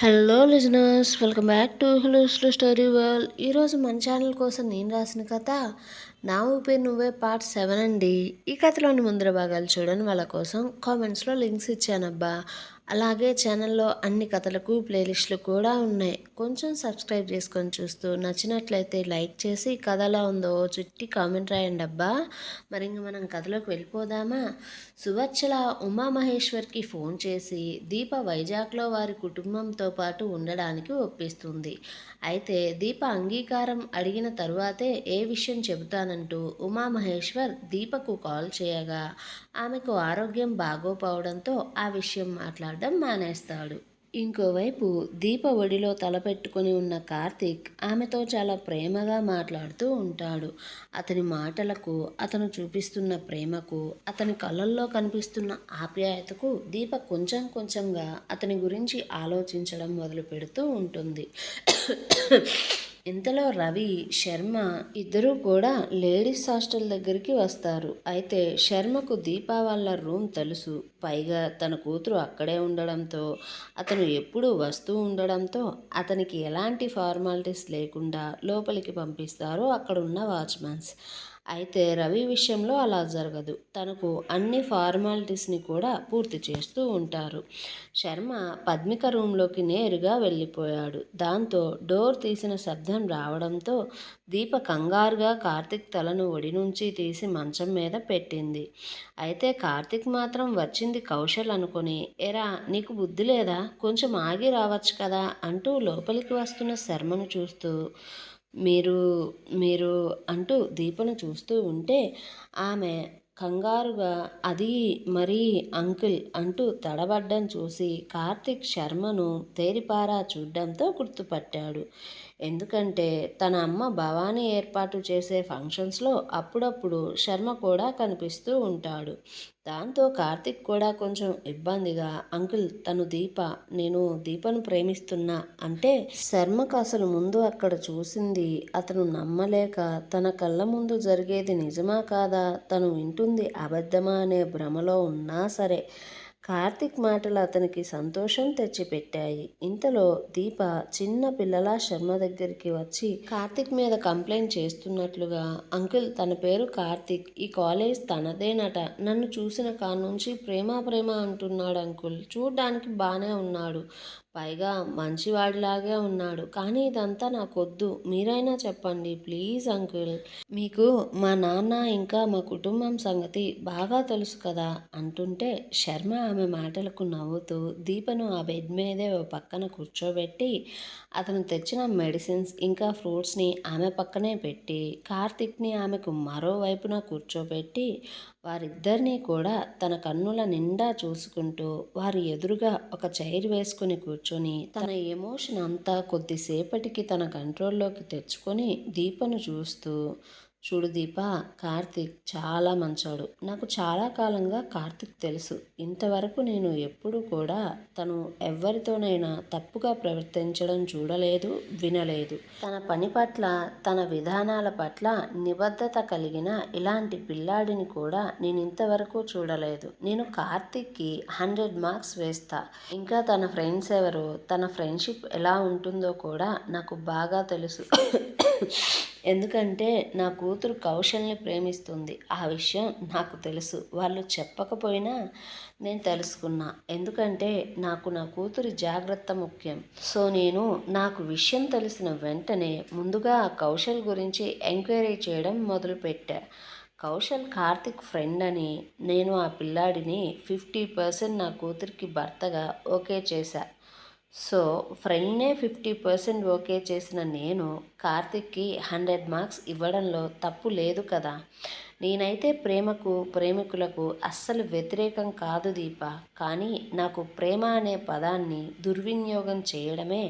Hello listeners, welcome back to hello slow story world. ఈరోజు మన channel కోసం నేను రాసిన కథ నా ఊపిరి నువ్వే పార్ట్ 7 అండి. ఈ కథలోని ముందర భాగాలు చూడని వాళ్ళ కోసం కామెంట్స్లో లింక్స్ ఇచ్చానబ్బా. అలాగే ఛానల్లో అన్ని కథలకు ప్లేలిస్టులు కూడా ఉన్నాయి. కొంచెం సబ్స్క్రైబ్ చేసుకొని చూస్తూ నచ్చినట్లయితే లైక్ చేసి కథ ఎలా ఉందో చుట్టి కామెంట్ రాయండి అబ్బా. మరి ఇంక మనం కథలోకి వెళ్ళిపోదామా? సువత్సల ఉమామహేశ్వర్కి ఫోన్ చేసి దీప వైజాగ్లో వారి కుటుంబంతో పాటు ఉండడానికి ఒప్పిస్తుంది. అయితే దీప అంగీకారం అడిగిన తరువాతే ఏ విషయం చెబుతానంటూ ఉమామహేశ్వర్ దీపకు కాల్ చేయగా ఆమెకు ఆరోగ్యం బాగోపోవడంతో ఆ విషయం మాట్లాడడం మానేస్తాడు. ఇంకోవైపు దీప ఒడిలో తలపెట్టుకుని ఉన్న కార్తీక్ ఆమెతో చాలా ప్రేమగా మాట్లాడుతూ ఉంటాడు. అతని మాటలకు, అతను చూపిస్తున్న ప్రేమకు, అతని కళ్ళల్లో కనిపిస్తున్న ఆప్యాయతకు దీప కొంచెం కొంచెంగా అతని గురించి ఆలోచించడం మొదలు పెడుతూ ఉంటుంది. ఇంతలో రవి, శర్మ ఇద్దరూ కూడా లేడీస్ హాస్టల్ దగ్గరికి వస్తారు. అయితే శర్మకు దీప వాళ్ళ రూమ్ తెలుసు. పైగా తన కూతురు అక్కడే ఉండడంతో, అతను ఎప్పుడూ వస్తూ ఉండడంతో అతనికి ఎలాంటి ఫార్మాలిటీస్ లేకుండా లోపలికి పంపిస్తారు అక్కడున్న వాచ్మెన్స్. అయితే రవి విషయంలో అలా జరగదు. తనకు అన్ని ఫార్మాలిటీస్ని కూడా పూర్తి చేస్తూ ఉంటారు. శర్మ పద్మిక రూంలోకి నేరుగా వెళ్ళిపోయాడు. దాంతో డోర్ తీసిన శబ్దం రావడంతో దీప కంగారుగా కార్తీక్ తలను ఒడి నుంచి తీసి మంచం మీద పెట్టింది. అయితే కార్తీక్ మాత్రం వచ్చింది కౌశల్ అనుకుని, ఎరా నీకు బుద్ధి లేదా, కొంచెం ఆగి రావచ్చు కదా అంటూ లోపలికి వస్తున్న శర్మను చూస్తూ మీరు మీరు అంటూ దీపను చూస్తూ ఉంటే ఆమె కంగారుగా అది మరీ అంకుల్ అంటూ తడబడ్డం చూసి కార్తీక్ శర్మను తేరిపారా చూడ్డంతో గుర్తుపట్టాడు. ఎందుకంటే తన అమ్మ భవానీ ఏర్పాటు చేసే ఫంక్షన్స్లో అప్పుడప్పుడు శర్మ కూడా కనిపిస్తూ ఉంటాడు. దాంతో కార్తీక్ కూడా కొంచెం ఇబ్బందిగా, అంకుల్ తను దీప, నేను దీపను ప్రేమిస్తున్నా అంటే శర్మకు అసలు ముందు అక్కడ చూసింది అతను నమ్మలేక తన కళ్ళ ముందు జరిగేది నిజమా కాదా, తను వింటుంది అబద్ధమా అనే భ్రమలో ఉన్నా సరే కార్తీక్ మాటలు అతనికి సంతోషం తెచ్చిపెట్టాయి. ఇంతలో దీప చిన్న పిల్లలా శర్మ దగ్గరికి వచ్చి కార్తీక్ మీద కంప్లైంట్ చేస్తున్నట్లుగా, అంకుల్ తన పేరు కార్తీక్, ఈ కాలేజ్ తనదేనట, నన్ను చూసిన కానుంచి ప్రేమ ప్రేమ అంటున్నాడు అంకుల్, చూడ్డానికి బాగానే ఉన్నాడు, పైగా మంచివాడిలాగే ఉన్నాడు, కానీ ఇదంతా నాకొద్దు, మీరైనా చెప్పండి ప్లీజ్ అంకుల్, మీకు మా నాన్న ఇంకా మా కుటుంబం సంగతి బాగా తెలుసు కదా అంటుంటే శర్మ ఆమె మాటలకు నవ్వుతూ దీపను ఆ బెడ్ మీదే ఓ పక్కన కూర్చోబెట్టి అతను తెచ్చిన మెడిసిన్స్ ఇంకా ఫ్రూట్స్ని ఆమె పక్కనే పెట్టి కార్తీక్ని ఆమెకు మరోవైపున కూర్చోబెట్టి వారిద్దరినీ కూడా తన కన్నుల నిండా చూసుకుంటూ వారి ఎదురుగా ఒక చైర్ వేసుకుని కూర్చొని తన ఎమోషన్ అంతా కొద్దిసేపటికి తన కంట్రోల్లోకి తెచ్చుకొని దీపను చూస్తూ, చూడు దీప, కార్తీక్ చాలా మంచోడు, నాకు చాలా కాలంగా కార్తీక్ తెలుసు, ఇంతవరకు నేను ఎప్పుడు కూడా తను ఎవరితోనైనా తప్పుగా ప్రవర్తించడం చూడలేదు, వినలేదు. తన పని పట్ల, తన విధానాల పట్ల నిబద్ధత కలిగిన ఇలాంటి పిల్లాడిని కూడా నేను ఇంతవరకు చూడలేదు. నేను కార్తీక్కి 100 మార్క్స్ వేస్తా. ఇంకా తన ఫ్రెండ్స్ ఎవరో, తన ఫ్రెండ్షిప్ ఎలా ఉంటుందో కూడా నాకు బాగా తెలుసు. ఎందుకంటే నా కూతురు కౌశల్ని ప్రేమిస్తుంది, ఆ విషయం నాకు తెలుసు, వాళ్ళు చెప్పకపోయినా నేను తెలుసుకున్నా, ఎందుకంటే నాకు నా కూతురి జాగ్రత్త ముఖ్యం. సో నేను నాకు విషయం తెలిసిన వెంటనే ముందుగా కౌశల్ గురించి ఎంక్వైరీ చేయడం మొదలుపెట్టా. కౌశల్ కార్తిక్ ఫ్రెండ్ అని నేను ఆ పిల్లాడిని 50% నా కూతురికి భర్తగా ఓకే చేశా. సో ఫ్రెండ్నే 50% ఓకే చేసిన నేను కార్తిక్కి 100 మార్క్స్ ఇవ్వడంలో తప్పు లేదు కదా. నేనైతే ప్రేమకు, ప్రేమికులకు అస్సలు వ్యతిరేకం కాదు దీప, కానీ నాకు ప్రేమ అనే పదాన్ని దుర్వినియోగం చేయడమే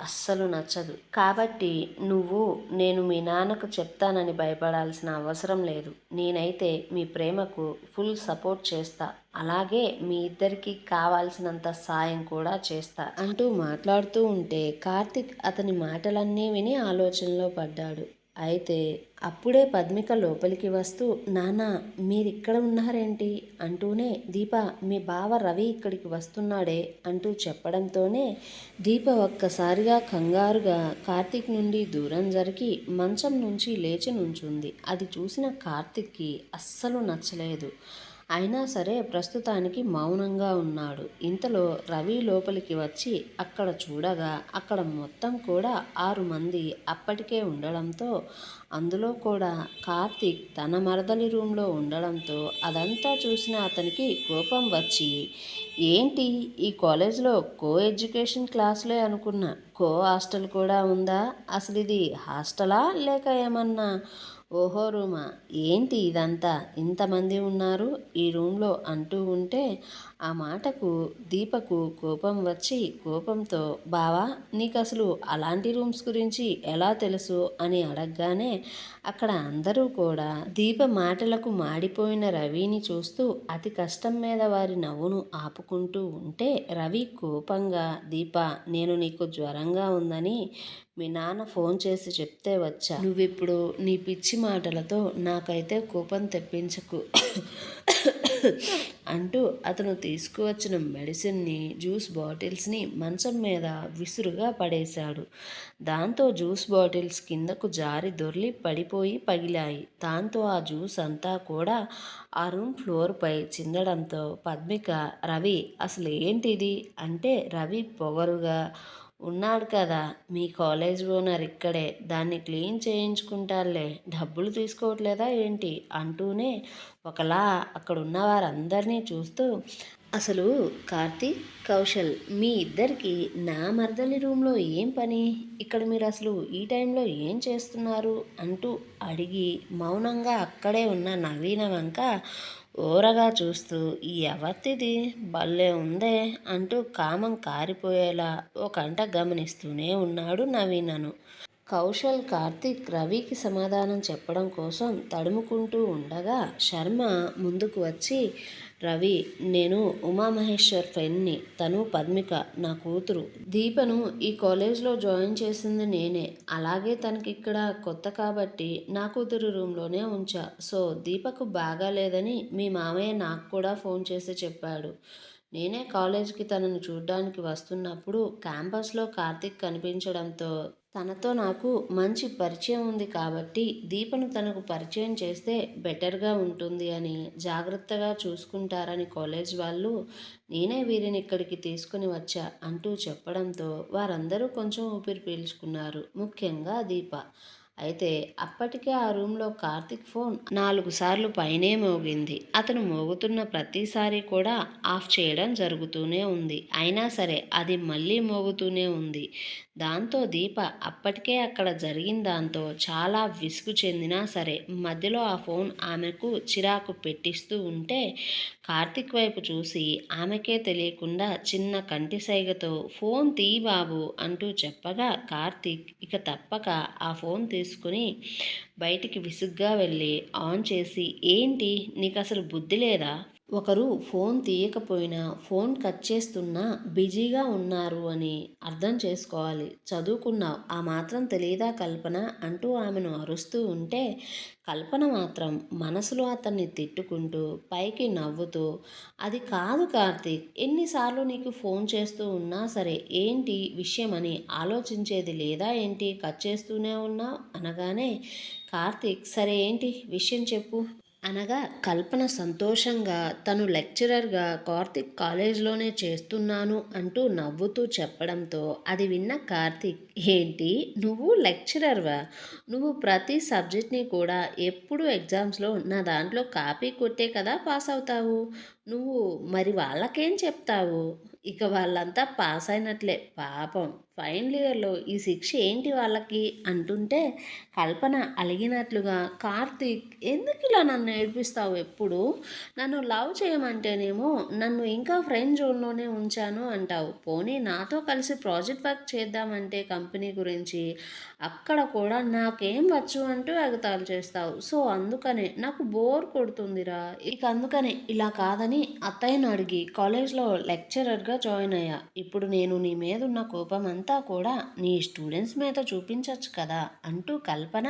అస్సలు నచ్చదు. కాబట్టి నువ్వు నేను మీ నాన్నకు చెప్తానని భయపడాల్సిన అవసరం లేదు. నేనైతే మీ ప్రేమకు ఫుల్ సపోర్ట్ చేస్తా, అలాగే మీ ఇద్దరికి కావాల్సినంత సాయం కూడా చేస్తా అంటూ మాట్లాడుతూ ఉంటే కార్తిక్ అతని మాటలన్నీ విని ఆలోచనలో పడ్డాడు. అయితే అప్పుడే పద్మిక లోపలికి వస్తూ, నాన్న మీరిక్కడ ఉన్నారేంటి అంటూనే, దీప మీ బావ రవి ఇక్కడికి వస్తున్నాడే అంటూ చెప్పడంతోనే దీప ఒక్కసారిగా కంగారుగా కార్తీక్ నుండి దూరం జరిగి మంచం నుంచి లేచి నుంచుంది. అది చూసిన కార్తీక్కి అస్సలు నచ్చలేదు. అయినా సరే ప్రస్తుతానికి మౌనంగా ఉన్నాడు. ఇంతలో రవి లోపలికి వచ్చి అక్కడ చూడగా అక్కడ మొత్తం కూడా 6 మంది అప్పటికే ఉండడంతో, అందులో కూడా కార్తీక్ తన మరదలి రూమ్లో ఉండడంతో అదంతా చూసిన అతనికి కోపం వచ్చి, ఏంటి ఈ కాలేజ్లో కో ఎడ్యుకేషన్ క్లాసులే అనుకున్నా, కో హాస్టల్ కూడా ఉందా, అసలు ఇది హాస్టలా లేక ఏమన్నా ఓహో రూమా, ఏంటి ఇదంతా ఇంతమంది ఉన్నారు ఈ రూమ్లో అంటూ ఉంటే, ఆ మాటకు దీపకు కోపం వచ్చి కోపంతో, బావా నీకు అసలు అలాంటి రూమ్స్ గురించి ఎలా తెలుసు అని అడగగానే అక్కడ అందరూ కూడా దీప మాటలకు మాడిపోయిన రవిని చూస్తూ అతి కష్టం మీద వారి నవ్వును ఆపుకుంటూ ఉంటే, రవి కోపంగా, దీప నేను నీకు జ్వరంగా ఉందని మీ నాన్న ఫోన్ చేసి చెప్తే వచ్చా, నువ్విప్పుడు నీ పిచ్చి మాటలతో నాకైతే కోపం తెప్పించకు అంటూ అతను తీసుకువచ్చిన మెడిసిన్ని, జ్యూస్ బాటిల్స్ని మంచం మీద విసురుగా పడేశాడు. దాంతో జ్యూస్ బాటిల్స్ కిందకు జారి దొర్లి పడిపోయి పగిలాయి. దాంతో ఆ జ్యూస్ అంతా కూడా ఆ రూమ్ ఫ్లోర్పై చిందడంతో పద్మిక, రవి అసలు ఏంటిది అంటే, రవి పొగరుగా, ఉన్నాడు కదా మీ కాలేజ్ ఓనర్ ఇక్కడే, దాన్ని క్లీన్ చేయించుకుంటారులే, డబ్బులు తీసుకోవట్లేదా ఏంటి అంటూనే ఒకలా అక్కడున్న వారందరినీ చూస్తూ, అసలు కార్తీక్, కౌశల్ మీ ఇద్దరికి నా మరదలి రూమ్లో ఏం పని, ఇక్కడ మీరు అసలు ఈ టైంలో ఏం చేస్తున్నారు అంటూ అడిగి మౌనంగా అక్కడే ఉన్న నవీన వంక ఓరగా చూస్తూ, ఎవరిది భలే ఉందే అంటూ కామం కారిపోయేలా ఒక గంట గమనిస్తూనే ఉన్నాడు నవీనను. కౌశల్ కార్తీక్ రవికి సమాధానం చెప్పడం కోసం తడుముకుంటూ ఉండగా శర్మ ముందుకు వచ్చి, రవి నేను ఉమామహేశ్వర్ ఫ్రెండ్ని, తను పద్మిక నా కూతురు, దీపను ఈ కాలేజ్లో జాయిన్ చేసింది నేనే, అలాగే తనకి ఇక్కడ కొత్త కాబట్టి నా కూతురు రూమ్లోనే ఉంచా, సో దీపకు బాగాలేదని మీ మామయ్య నాకు కూడా ఫోన్ చేసి చెప్పాడు, నేనే కాలేజ్కి తనను చూడ్డానికి వస్తున్నప్పుడు క్యాంపస్లో కార్తీక్ కనిపించడంతో తనతో నాకు మంచి పరిచయం ఉంది కాబట్టి దీపను తనకు పరిచయం చేస్తే బెటర్గా ఉంటుంది అని, జాగ్రత్తగా చూసుకుంటారని కాలేజ్ వాళ్ళు నేనే వీరిని ఇక్కడికి తీసుకుని వచ్చా అంటూ చెప్పడంతో వారందరూ కొంచెం ఊపిరి పీల్చుకున్నారు, ముఖ్యంగా దీప. అయితే అప్పటికే ఆ రూమ్లో కార్తీక్ ఫోన్ 4 సార్లు పైనే మోగింది. అతను మోగుతున్న ప్రతిసారి కూడా ఆఫ్ చేయడం జరుగుతూనే ఉంది. అయినా సరే అది మళ్ళీ మోగుతూనే ఉంది. దాంతో దీప అప్పటికే అక్కడ జరిగిన దాంతో చాలా విసుగు చెందినా సరే మధ్యలో ఆ ఫోన్ ఆమెకు చిరాకు పెట్టిస్తూ ఉంటే, కార్తీక్ వైపు చూసి ఆమెకే తెలియకుండా చిన్న కంటి సైగతో ఫోన్ తీ బాబు అంటూ చెప్పగా కార్తీక్ ఇక తప్పక ఆ ఫోన్ తీసుకుని బయటికి విసుగ్గా వెళ్ళి ఆన్ చేసి, ఏంటి నీకు అసలు బుద్ధి లేదా, ఒకరు ఫోన్ తీయకపోయినా ఫోన్ కట్ చేస్తున్నా బిజీగా ఉన్నారు అని అర్థం చేసుకోవాలి, చదువుకున్నావు ఆ మాత్రం తెలియదా కల్పన అంటూ ఆమెను అరుస్తూ ఉంటే, కల్పన మాత్రం మనసులో అతన్ని తిట్టుకుంటూ పైకి నవ్వుతూ, అది కాదు కార్తీక్, ఎన్నిసార్లు నీకు ఫోన్ చేస్తూ ఉన్నా సరే ఏంటి విషయమని ఆలోచించేది లేదా ఏంటి, కట్ చేస్తూనే ఉన్నావు అనగానే కార్తీక్ సరే ఏంటి విషయం చెప్పు అనగా కల్పన సంతోషంగా తను లెక్చరర్గా కార్తీక్ కాలేజ్లోనే చేస్తున్నాను అంటూ నవ్వుతూ చెప్పడంతో అది విన్న కార్తీక్, ఏంటి నువ్వు లెక్చరర్వా, నువ్వు ప్రతి సబ్జెక్ట్ని కూడా ఎప్పుడు ఎగ్జామ్స్లో నా దాంట్లో కాపీ కొట్టే కదా పాస్ అవుతావు, నువ్వు మరి వాళ్ళకేం చెప్తావు, ఇక వాళ్ళంతా పాస్ అయినట్లే పాపం, ఫైనల్ ఇయర్లో ఈ శిక్ష ఏంటి వాళ్ళకి అంటుంటే కల్పన అలిగినట్లుగా, కార్తీక్ ఎందుకు ఇలా నన్ను ఏడిపిస్తావు ఎప్పుడు, నన్ను లవ్ చేయమంటేనేమో నన్ను ఇంకా ఫ్రెండ్ జోన్లోనే ఉంచాను అంటావు, పోనీ నాతో కలిసి ప్రాజెక్ట్ వర్క్ చేద్దామంటే కంపెనీ గురించి అక్కడ కూడా నాకేం వచ్చు అంటూ ఎగతాళి చేస్తావు, సో అందుకనే నాకు బోర్ కొడుతుందిరా, ఇక అందుకనే ఇలా కాదని అత్తయ్యను అడిగి కాలేజ్లో లెక్చరర్గా కొత్తగా జాయిన్ అయ్యా. ఇప్పుడు నేను నీ మీద ఉన్న కోపం అంతా కూడా నీ స్టూడెంట్స్ మీద చూపించొచ్చు కదా అంటూ కల్పన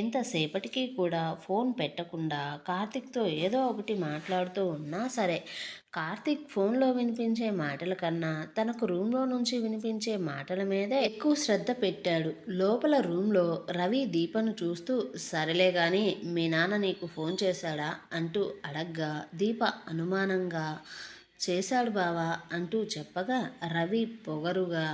ఎంతసేపటికి కూడా ఫోన్ పెట్టకుండా కార్తిక్తో ఏదో ఒకటి మాట్లాడుతూ ఉన్నా సరే, కార్తిక్ ఫోన్లో వినిపించే మాటల కన్నా తనకు రూమ్లో నుంచి వినిపించే మాటల మీదే ఎక్కువ శ్రద్ధ పెట్టాడు. లోపల రూమ్లో రవి దీపను చూస్తూ సరేలే గాని మీ నాన్న నీకు ఫోన్ చేశాడా అంటూ అడగ్గా దీప అనుమానంగా చేశాడు బావా అంటూ చెప్పగా రవి పొగరుగా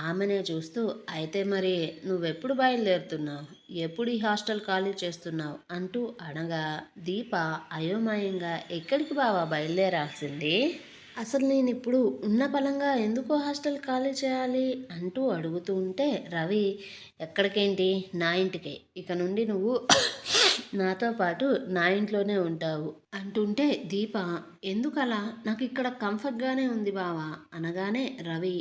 ఆమెనే చూస్తూ అయితే మరి నువ్వెప్పుడు బయలుదేరుతున్నావు, ఎప్పుడు ఈ హాస్టల్ ఖాళీ చేస్తున్నావు అంటూ అనగా దీప అయోమయంగా ఎక్కడికి బావా బయలుదేరాల్సింది, అసలు నేను ఇప్పుడు ఉన్న పలంగా ఎందుకు హాస్టల్ ఖాళీ చేయాలి అంటూ అడుగుతూ ఉంటే రవి ఎక్కడికేంటి నా ఇంటికే, ఇక నుండి నువ్వు నాతో పాటు నా ఇంట్లోనే ఉంటావు అంటుంటే దీప ఎందుకలా, నాకు ఇక్కడ కంఫర్ట్గానే ఉంది బావా అనగానే రవి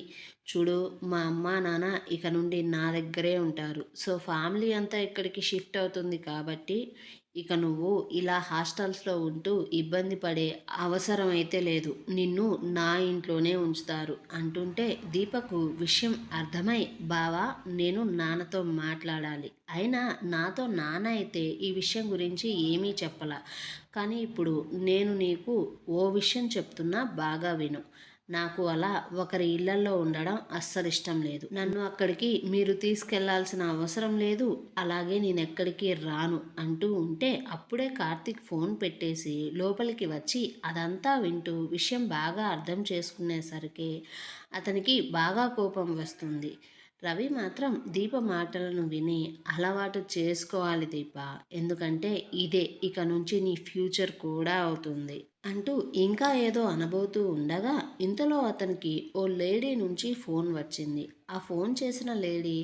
చూడు మా అమ్మ నాన్న ఇక నుండి నా దగ్గరే ఉంటారు, సో ఫ్యామిలీ అంతా ఇక్కడికి షిఫ్ట్ అవుతుంది కాబట్టి ఇక నువ్వు ఇలా హాస్టల్స్లో ఉంటూ ఇబ్బంది పడే అవసరం అయితే లేదు, నిన్ను నా ఇంట్లోనే ఉంచుతారు అంటుంటే దీపకు విషయం అర్థమై బావా నేను నాన్నతో మాట్లాడాలి, అయినా నాతో నాన్న అయితే ఈ విషయం గురించి ఏమీ చెప్పలా, కానీ ఇప్పుడు నేను నీకు ఓ విషయం చెప్తున్నా బాగా విను, నాకు అలా ఒకరి ఇళ్లల్లో ఉండడం అస్సలు ఇష్టం లేదు, నన్ను అక్కడికి మీరు తీసుకెళ్లాల్సిన అవసరం లేదు, అలాగే నేను ఎక్కడికి రాను అంటూ ఉంటే అప్పుడే కార్తీక్ ఫోన్ పెట్టేసి లోపలికి వచ్చి అదంతా వింటూ విషయం బాగా అర్థం చేసుకునేసరికి అతనికి బాగా కోపం వస్తుంది. రవి మాత్రం దీప మాటలను విని అలవాటు చేసుకోవాలి దీప, ఎందుకంటే ఇదే ఇక నుంచి నీ ఫ్యూచర్ కూడా అవుతుంది అంటూ ఇంకా ఏదో అనబోతూ ఉండగా ఇంతలో అతనికి ఓ లేడీ నుంచి ఫోన్ వచ్చింది. ఆ ఫోన్ చేసిన లేడీ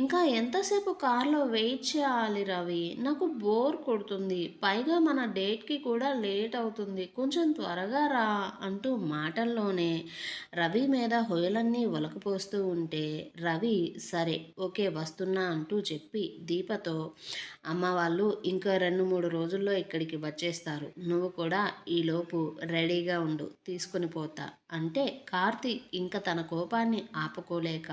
ఇంకా ఎంతసేపు కార్లో వెయిట్ చేయాలి రవి, నాకు బోర్ కొడుతుంది, పైగా మన డేట్కి కూడా లేట్ అవుతుంది, కొంచెం త్వరగా రా అంటూ మాటల్లోనే రవి మీద హొయలన్నీ ఒలకపోస్తూ ఉంటే రవి సరే ఓకే వస్తున్నా అంటూ చెప్పి దీపతో అమ్మ వాళ్ళు ఇంకా 2-3 రోజుల్లో ఇక్కడికి వచ్చేస్తారు, నువ్వు కూడా ఈలోపు రెడీగా ఉండు తీసుకుని పోతా అంటే కార్తీక్ ఇంకా తన కోపాన్ని ఆపుకోలేక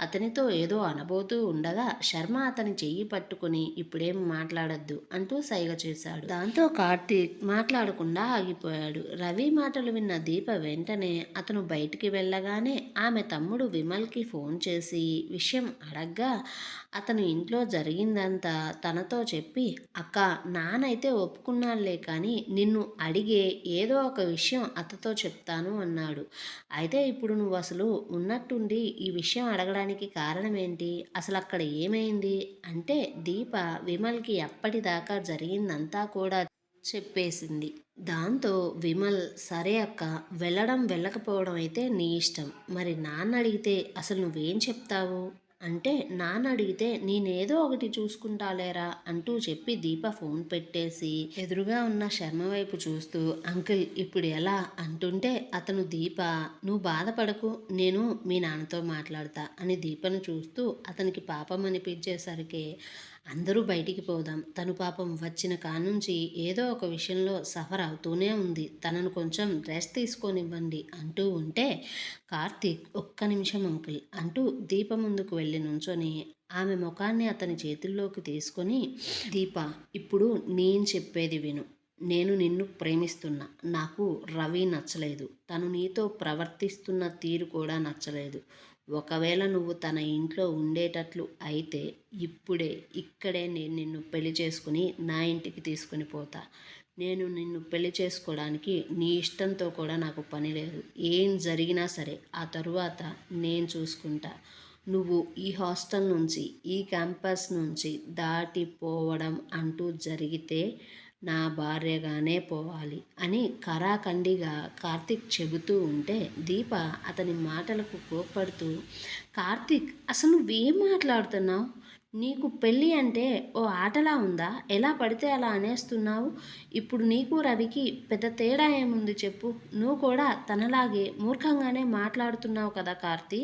అతనితో ఏదో అనబోతూ ఉండగా శర్మ అతని చెయ్యి పట్టుకుని ఇప్పుడేం మాట్లాడద్దు అంటూ సైగ చేశాడు. దాంతో కార్తీక్ మాట్లాడకుండా ఆగిపోయాడు. రవి మాటలు విన్న దీప వెంటనే అతను బయటికి వెళ్ళగానే ఆమె తమ్ముడు విమల్కి ఫోన్ చేసి విషయం అడగ్గా అతను ఇంట్లో జరిగిందంతా తనతో చెప్పి అక్క నానైతే ఒప్పుకున్నానులే కానీ నిన్ను అడిగే ఏదో ఒక విషయం అత్తతో చెప్తాను అన్నాడు, అయితే ఇప్పుడు నువ్వు అసలు ఉన్నట్టుండి ఈ విషయం అడగడానికి కారణం ఏంటి, అసలు అక్కడ ఏమైంది అంటే దీప విమల్కి ఎప్పటిదాకా జరిగిందంతా కూడా చెప్పేసింది. దాంతో విమల్ సరే అక్క వెళ్ళడం వెళ్ళకపోవడం అయితే నీ ఇష్టం, మరి నాన్న అడిగితే అసలు నువ్వేం చెప్తావు అంటే నాన్న అడిగితే నేనేదో ఒకటి చూసుకుంటాలేరా అంటూ చెప్పి దీప ఫోన్ పెట్టేసి ఎదురుగా ఉన్న శర్మ వైపు చూస్తూ అంకుల్ ఇప్పుడు ఎలా అంటుంటే అతను దీప నువ్వు బాధపడకు నేను మీ నాన్నతో మాట్లాడతా అని దీపను చూస్తూ అతనికి పాపం అనిపించేసరికి అందరూ బయటికి పోదాం, తను పాపం వచ్చిన కానుంచి ఏదో ఒక విషయంలో సఫర్ అవుతూనే ఉంది, తనను కొంచెం రెస్ట్ తీసుకొనివ్వండి అంటూ ఉంటే కార్తీక్ ఒక్క నిమిషం అంకుల్ అంటూ దీప ముందుకు వెళ్ళి నుంచొని ఆమె ముఖాన్ని అతని చేతుల్లోకి తీసుకొని దీప ఇప్పుడు నేను చెప్పేది విను, నేను నిన్ను ప్రేమిస్తున్నా, నాకు రవి నచ్చలేదు, తను నీతో ప్రవర్తిస్తున్న తీరు కూడా నచ్చలేదు, ఒకవేళ నువ్వు తన ఇంట్లో ఉండేటట్లు అయితే ఇప్పుడే ఇక్కడే నేను నిన్ను పెళ్లి చేసుకుని నా ఇంటికి తీసుకుని పోతా, నేను నిన్ను పెళ్లి చేసుకోవడానికి నీ ఇష్టంతో కూడా నాకు పని లేదు, ఏం జరిగినా సరే ఆ తరువాత నేను చూసుకుంటా, నువ్వు ఈ హాస్టల్ నుంచి ఈ క్యాంపస్ నుంచి దాటిపోవడం అంటూ జరిగితే నా భార్యగానే పోవాలి అని కరాఖండిగా కార్తీక్ చెబుతూ ఉంటే దీప అతని మాటలకు కోప్పడుతూ కార్తీక్ అసలు నువ్వేం మాట్లాడుతున్నావు, నీకు పెళ్ళి అంటే ఓ ఆటలా ఉందా? ఎలా పడితే అలా అనేస్తున్నావు? ఇప్పుడు నీకు రవికి పెద్ద తేడా ఏముంది చెప్పు? నువ్వు కూడా తనలాగే మూర్ఖంగానే మాట్లాడుతున్నావు కదా కార్తీ!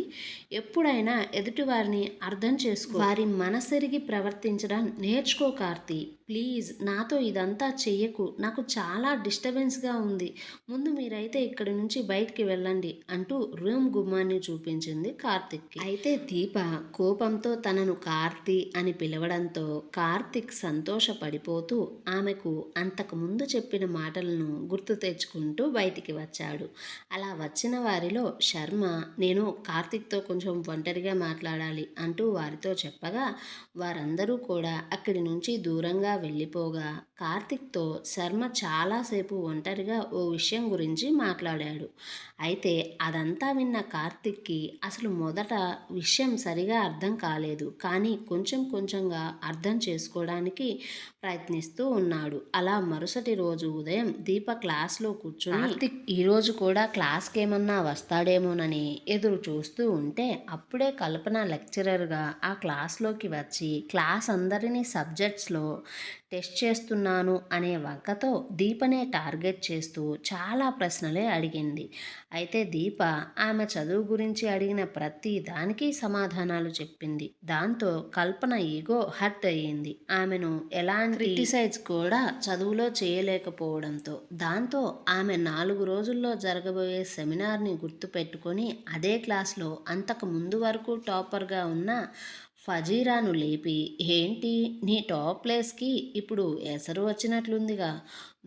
ఎప్పుడైనా ఎదుటివారిని అర్థం చేసుకో. వారి మనసెరిగి ప్రవర్తించడం నేర్చుకో కార్తీ! ప్లీజ్ నాతో ఇదంతా చెయ్యకు. నాకు చాలా డిస్టర్బెన్స్గా ఉంది. ముందు మీరైతే ఇక్కడి నుంచి బయటికి వెళ్ళండి అంటూ రూమ్ గుమ్మాన్ని చూపించింది కార్తిక్కి. అయితే దీప కోపంతో తనను కార్తీ అని పిలవడంతో కార్తిక్ సంతోషపడిపోతూ ఆమెకు అంతకు ముందు చెప్పిన మాటలను గుర్తు తెచ్చుకుంటూ బయటికి వచ్చాడు. అలా వచ్చిన వారిలో శర్మ, నేను కార్తిక్తో కొంచెం ఒంటరిగా మాట్లాడాలి అంటూ వారితో చెప్పగా వారందరూ కూడా అక్కడి నుంచి దూరంగా వెళ్ళిపోగా కార్తిక్తో శర్మ చాలాసేపు ఒంటరిగా ఓ విషయం గురించి మాట్లాడాడు. అయితే అదంతా విన్న కార్తిక్కి అసలు మొదట విషయం సరిగా అర్థం కాలేదు. కానీ కొంచెం కొంచెంగా అర్థం చేసుకోవడానికి ప్రయత్నిస్తూ ఉన్నాడు. అలా మరుసటి రోజు ఉదయం దీప క్లాస్లో కూర్చొని కార్తిక్ ఈరోజు కూడా క్లాస్కి ఏమన్నా వస్తాడేమోనని ఎదురు చూస్తూ ఉంటే అప్పుడే కల్పన లెక్చరర్గా ఆ క్లాస్లోకి వచ్చి క్లాస్ అందరినీ సబ్జెక్ట్స్లో టెస్ట్ చేస్తున్నాను అనే వంకతో దీపనే టార్గెట్ చేస్తూ చాలా ప్రశ్నలే అడిగింది. అయితే దీప ఆమె చదువు గురించి అడిగిన ప్రతి దానికి సమాధానాలు చెప్పింది. దాంతో కల్పన ఈగో హర్ట్ అయ్యింది. ఆమెను ఎలాంటి క్రిటిసైజ్ కూడా చదువులో చేయలేకపోవడంతో. దాంతో ఆమె 4 రోజుల్లో జరగబోయే సెమినార్ని గుర్తుపెట్టుకొని అదే క్లాస్లో అంతకు ముందు వరకు టాపర్గా ఉన్న ఫజీరాను లేపి, ఏంటి నీ టాప్ ప్లేస్కి ఇప్పుడు ఎసరు వచ్చినట్లుందిగా,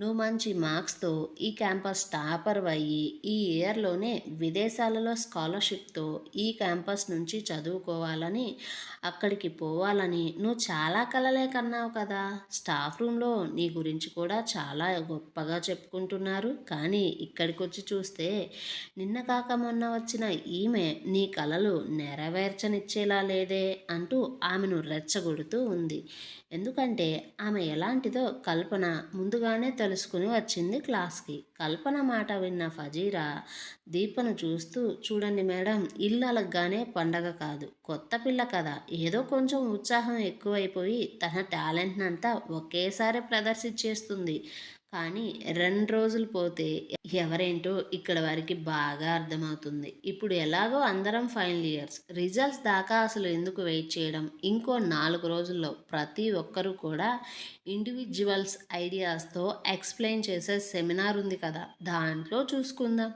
నువ్వు మంచి మార్క్స్తో ఈ క్యాంపస్ టాపర్ అయ్యి ఈ ఇయర్లోనే విదేశాలలో స్కాలర్షిప్తో ఈ క్యాంపస్ నుంచి చదువుకోవాలని, అక్కడికి పోవాలని నువ్వు చాలా కలలే కన్నావు కదా. స్టాఫ్ రూమ్లో నీ గురించి కూడా చాలా గొప్పగా చెప్పుకుంటున్నారు. కానీ ఇక్కడికి వచ్చి చూస్తే నిన్న కాక మొన్న వచ్చిన ఈమె నీ కలలు నెరవేర్చనిచ్చేలా లేదే అంటూ ఆమెను రెచ్చగొడుతూ ఉంది. ఎందుకంటే ఆమె ఎలాంటిదో కల్పన ముందుగానే తెలుసుకుని వచ్చింది క్లాస్కి. కల్పన మాట విన్న ఫజీరా దీపను చూస్తూ, చూడండి మేడం, ఇల్లు అలగ్గానే పండగ కాదు, కొత్త పిల్ల కదా, ఏదో కొంచెం ఉత్సాహం ఎక్కువైపోయి తన టాలెంట్నంతా ఒకేసారి ప్రదర్శించేస్తుంది. కానీ 2 రోజులు పోతే ఎవరేంటో ఇక్కడ వారికి బాగా అర్థమవుతుంది. ఇప్పుడు ఎలాగో అందరం ఫైనల్ ఇయర్స్, రిజల్ట్స్ దాకా అసలు ఎందుకు వెయిట్ చేయడం? ఇంకో 4 రోజుల్లో ప్రతి ఒక్కరూ కూడా ఇండివిజువల్స్ ఐడియాస్తో ఎక్స్ప్లెయిన్ చేసే సెమినార్ ఉంది కదా, దాంట్లో చూసుకుందాం.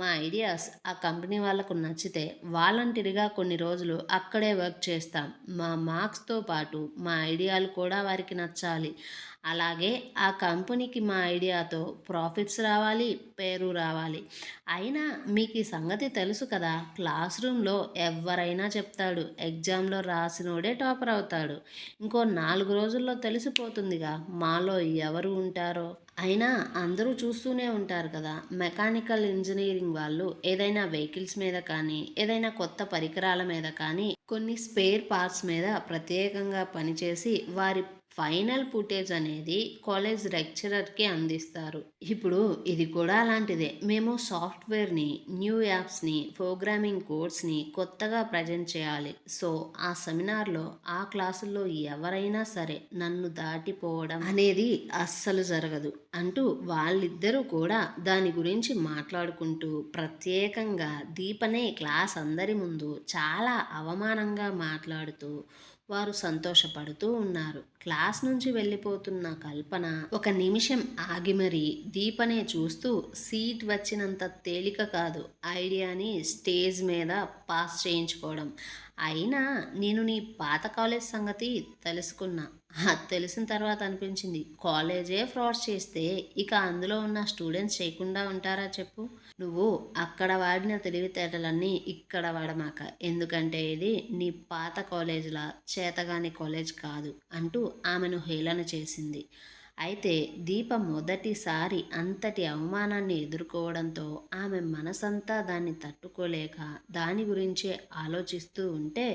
మా ఐడియాస్ ఆ కంపెనీ వాళ్ళకు నచ్చితే వాలంటీర్గా కొన్ని రోజులు అక్కడే వర్క్ చేస్తాం. మా మార్క్స్తో పాటు మా ఐడియాలు కూడా వారికి నచ్చాలి. అలాగే ఆ కంపెనీకి మా ఐడియాతో ప్రాఫిట్స్ రావాలి, పేరు రావాలి. అయినా మీకు ఈ సంగతి తెలుసు కదా, క్లాస్ రూమ్లో ఎవరైనా చెప్తాడు, ఎగ్జామ్లో రాసినోడే టాపర్ అవుతాడు. ఇంకో 4 రోజుల్లో తెలిసిపోతుందిగా మాలో ఎవరు ఉంటారో. అయినా అందరూ చూస్తూనే ఉంటారు కదా, మెకానికల్ ఇంజనీరింగ్ వాళ్ళు ఏదైనా వెహికల్స్ మీద కానీ, ఏదైనా కొత్త పరికరాల మీద కానీ, కొన్ని స్పేర్ పార్ట్స్ మీద ప్రత్యేకంగా పనిచేసి వారి ఫైనల్ ఫుటేజ్ అనేది కాలేజ్ లెక్చరర్కి అందిస్తారు. ఇప్పుడు ఇది కూడా అలాంటిదే. మేము సాఫ్ట్వేర్ని, న్యూ యాప్స్ని, ప్రోగ్రామింగ్ కోడ్స్ని కొత్తగా ప్రజెంట్ చేయాలి. సో ఆ సెమినార్లో ఆ క్లాసుల్లో ఎవరైనా సరే నన్ను దాటిపోవడం అనేది అస్సలు జరగదు అంటూ వాళ్ళిద్దరూ కూడా దాని గురించి మాట్లాడుకుంటూ ప్రత్యేకంగా దీపనే క్లాస్ అందరి ముందు చాలా అవమానంగా మాట్లాడుతూ వారు సంతోషపడుతూ ఉన్నారు. క్లాస్ నుంచి వెళ్ళిపోతున్న కల్పన ఒక నిమిషం ఆగి మరీ దీపనే చూస్తూ, సీట్ వచ్చినంత తేలిక కాదు ఐడియాని స్టేజ్ మీద పాస్ చేయించుకోవడం. అయినా నేను నీ పాత కాలేజ్ సంగతి తెలుసుకున్నా. తెలిసిన తర్వాత అనిపించింది, కాలేజే ఫ్రాడ్ చేస్తే ఇక అందులో ఉన్న స్టూడెంట్స్ చేయకుండా ఉంటారా చెప్పు. నువ్వు అక్కడ వాడిన తెలివితేటలన్నీ ఇక్కడ వాడమాక. ఎందుకంటే ఇది నీ పాత కాలేజీలా చేతగాని కాలేజ్ కాదు అంటూ ఆమెను హేళన చేసింది. అయితే దీప మొదటిసారి అంతటి అవమానాన్ని ఎదుర్కోవడంతో ఆమె మనసంతా దాన్ని తట్టుకోలేక దాని గురించే ఆలోచిస్తూ ఉంటే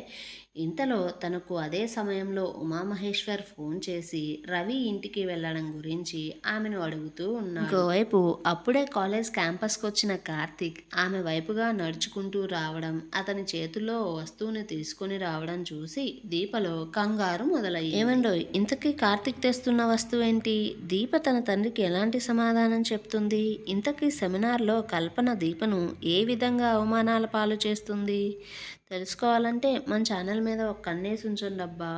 ఇంతలో తనకు అదే సమయంలో ఉమామహేశ్వర్ ఫోన్ చేసి రవి ఇంటికి వెళ్ళడం గురించి ఆమెను అడుగుతూ ఉన్నాడు. ఇంకోవైపు అప్పుడే కాలేజ్ క్యాంపస్కి వచ్చిన కార్తీక్ ఆమె వైపుగా నడుచుకుంటూ రావడం, అతని చేతుల్లో ఓ వస్తువుని తీసుకొని రావడం చూసి దీపలో కంగారు మొదలయ్యింది. ఏమండోయ్, ఇంతకీ కార్తీక్ తెస్తున్న వస్తువు ఏంటి? దీప తన తండ్రికి ఎలాంటి సమాధానం చెప్తుంది? ఇంతకీ సెమినార్లో కల్పన దీపను ఏ విధంగా అవమానాల పాలు చేస్తుంది? తెలుసుకోవాలంటే మన ఛానల్ మీద ఒక కన్నేసి ఉంచండి అబ్బా.